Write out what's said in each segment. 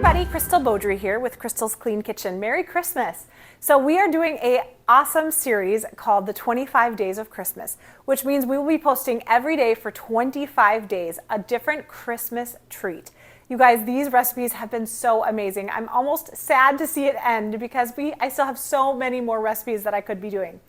everybody, Crystal Beaudry here with Crystal's Clean Kitchen. Merry Christmas! So we are doing an awesome series called the 25 Days of Christmas, which means we will be posting every day for 25 days a different Christmas treat. You guys, these recipes have been so amazing. I'm almost sad to see it end because I still have so many more recipes that I could be doing.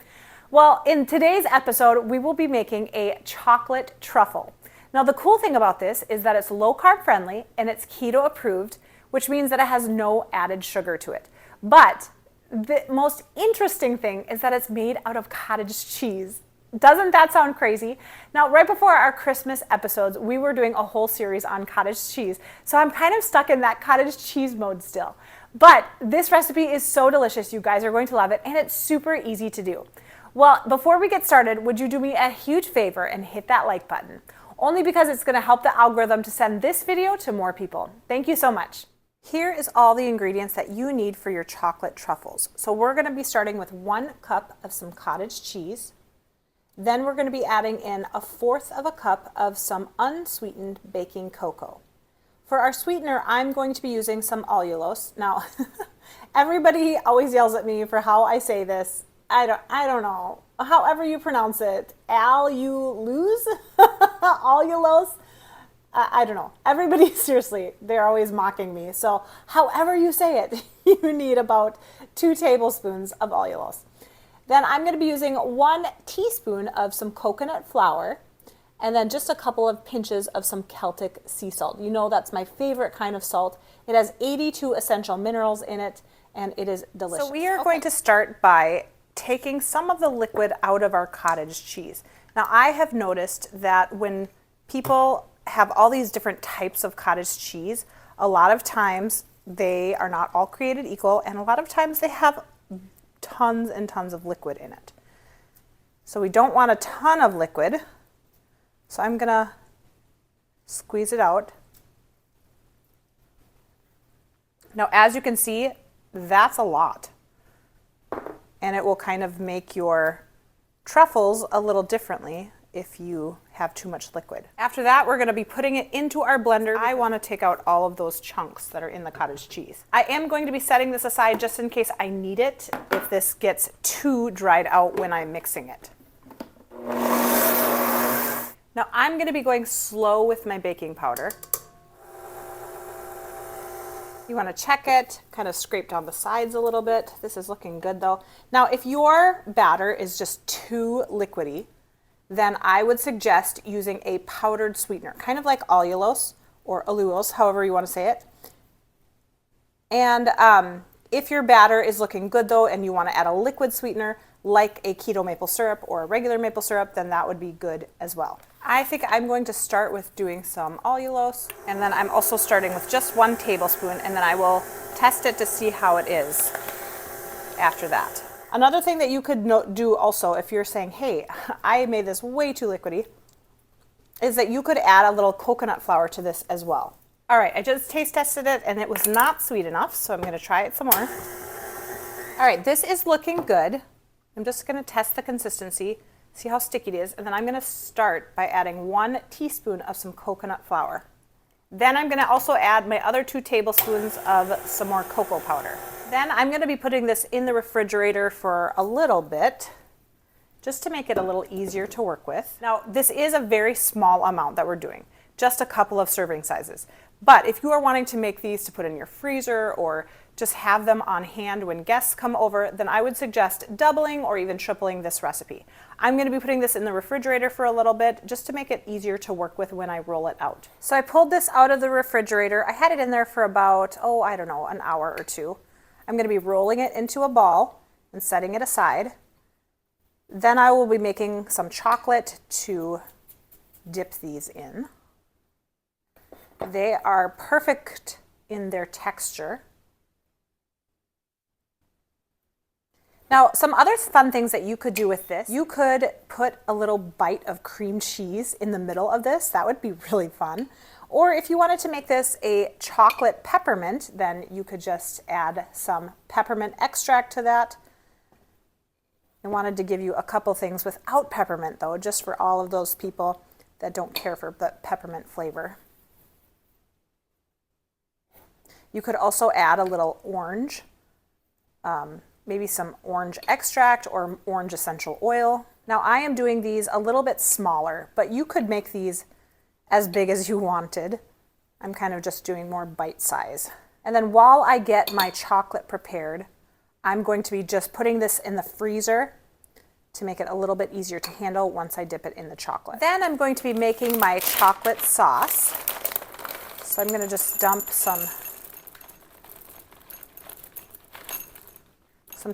Well, in today's episode, we will be making a chocolate truffle. Now, the cool thing about this is that it's low-carb friendly and it's keto approved, which means that it has no added sugar to it. But the most interesting thing is that it's made out of cottage cheese. Doesn't that sound crazy? Now, right before our Christmas episodes, we were doing a whole series on cottage cheese, so I'm kind of stuck in that cottage cheese mode still. But this recipe is so delicious, you guys are going to love it, and it's super easy to do. Well, before we get started, would you do me a huge favor and hit that like button? Only because it's going to help the algorithm to send this video to more people. Thank you so much. Here is all the ingredients that you need for your chocolate truffles. So we're going to be starting with 1 cup of some cottage cheese. Then we're going to be adding in 1/4 cup of some unsweetened baking cocoa. For our sweetener, I'm going to be using some allulose. Now, everybody always yells at me for how I say this. I don't know. However you pronounce it, allulose, allulose. I don't know. Everybody, seriously, they're always mocking me. So, however you say it, you need about 2 tablespoons of allulose. Then I'm going to be using 1 teaspoon of some coconut flour, and then just a couple of pinches of some Celtic sea salt. You know that's my favorite kind of salt. It has 82 essential minerals in it, and it is delicious. So we are going to start by taking some of the liquid out of our cottage cheese. Now, I have noticed that when people have all these different types of cottage cheese, a lot of times they are not all created equal, and a lot of times they have tons and tons of liquid in it. So we don't want a ton of liquid. So I'm gonna squeeze it out. Now, as you can see, that's a lot. And it will kind of make your truffles a little differently if you have too much liquid. After that, we're going to be putting it into our blender. I want to take out all of those chunks that are in the cottage cheese. I am going to be setting this aside just in case I need it if this gets too dried out when I'm mixing it. Now, I'm going to be going slow with my baking powder. You want to check it, kind of scrape down the sides a little bit. This is looking good though. Now, if your batter is just too liquidy, then I would suggest using a powdered sweetener, kind of like allulose or allulose, however you want to say it. And if your batter is looking good though, and you want to add a liquid sweetener like a keto maple syrup or a regular maple syrup, then that would be good as well. I think I'm going to start with doing some allulose, and then I'm also starting with just 1 tablespoon, and then I will test it to see how it is after that. Another thing that you could do also, if you're saying, hey, I made this way too liquidy, is that you could add a little coconut flour to this as well. All right, I just taste tested it, and it was not sweet enough, so I'm going to try it some more. All right, this is looking good. I'm just going to test the consistency, see how sticky it is, and then I'm going to start by adding 1 teaspoon of some coconut flour. Then I'm going to also add my other 2 tablespoons of some more cocoa powder. Then I'm going to be putting this in the refrigerator for a little bit, just to make it a little easier to work with. Now, this is a very small amount that we're doing, just a couple of serving sizes. But if you are wanting to make these to put in your freezer or just have them on hand when guests come over, then I would suggest doubling or even tripling this recipe. I'm going to be putting this in the refrigerator for a little bit just to make it easier to work with when I roll it out. So I pulled this out of the refrigerator. I had it in there for about, I don't know, an hour or 2. I'm going to be rolling it into a ball and setting it aside. Then I will be making some chocolate to dip these in. They are perfect in their texture. Now, some other fun things that you could do with this, you could put a little bite of cream cheese in the middle of this. That would be really fun. Or if you wanted to make this a chocolate peppermint, then you could just add some peppermint extract to that. I wanted to give you a couple things without peppermint though, just for all of those people that don't care for the peppermint flavor. You could also add a little orange, maybe some orange extract or orange essential oil. Now I am doing these a little bit smaller, but you could make these as big as you wanted. I'm kind of just doing more bite size. And then while I get my chocolate prepared, I'm going to be just putting this in the freezer to make it a little bit easier to handle once I dip it in the chocolate. Then I'm going to be making my chocolate sauce. So I'm going to just dump some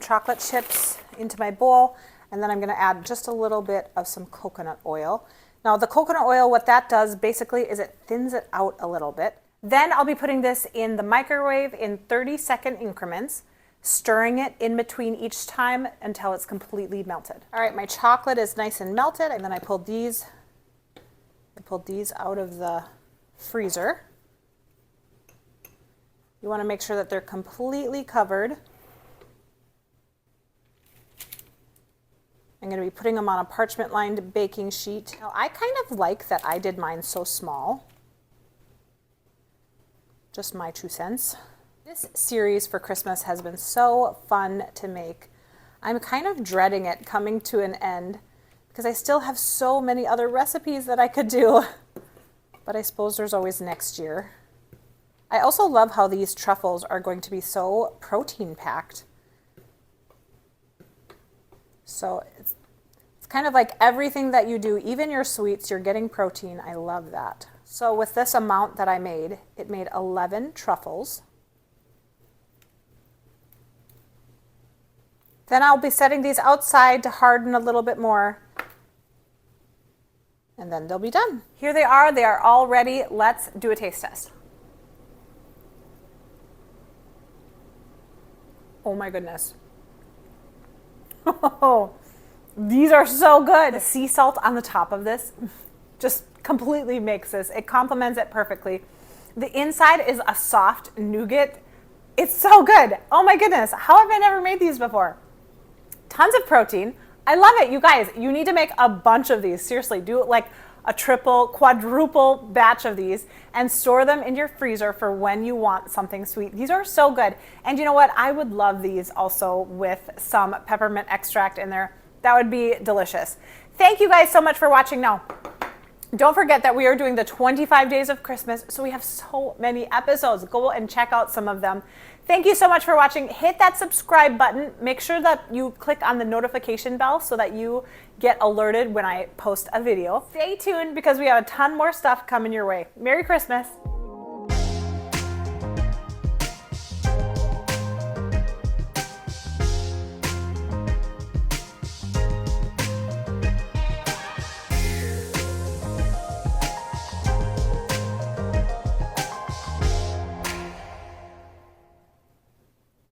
chocolate chips into my bowl, and then I'm going to add just a little bit of some coconut oil. Now the coconut oil, what that does basically is it thins it out a little bit. Then I'll be putting this in the microwave in 30-second increments, stirring it in between each time until it's completely melted. All right, my chocolate is nice and melted, and then I pulled these out of the freezer. You want to make sure that they're completely covered. I'm going to be putting them on a parchment-lined baking sheet. Now, I kind of like that I did mine so small. Just my 2 cents. This series for Christmas has been so fun to make. I'm kind of dreading it coming to an end because I still have so many other recipes that I could do. But I suppose there's always next year. I also love how these truffles are going to be so protein-packed. So it's kind of like everything that you do, even your sweets, you're getting protein. I love that. So with this amount that I made, it made 11 truffles. Then I'll be setting these outside to harden a little bit more, and then they'll be done. Here they are all ready. Let's do a taste test. Oh my goodness. Oh, these are so good. The sea salt on the top of this just completely makes this. It complements it perfectly. The inside is a soft nougat. It's so good. Oh my goodness. How have I never made these before? Tons of protein. I love it. You guys, you need to make a bunch of these. Seriously, do like a triple, quadruple batch of these and store them in your freezer for when you want something sweet. These are so good. And you know what? I would love these also with some peppermint extract in there. That would be delicious. Thank you guys so much for watching. Now, don't forget that we are doing the 25 days of Christmas, so we have so many episodes. Go and check out some of them. Thank you so much for watching. Hit that subscribe button. Make sure that you click on the notification bell so that you get alerted when I post a video. Stay tuned because we have a ton more stuff coming your way. Merry Christmas.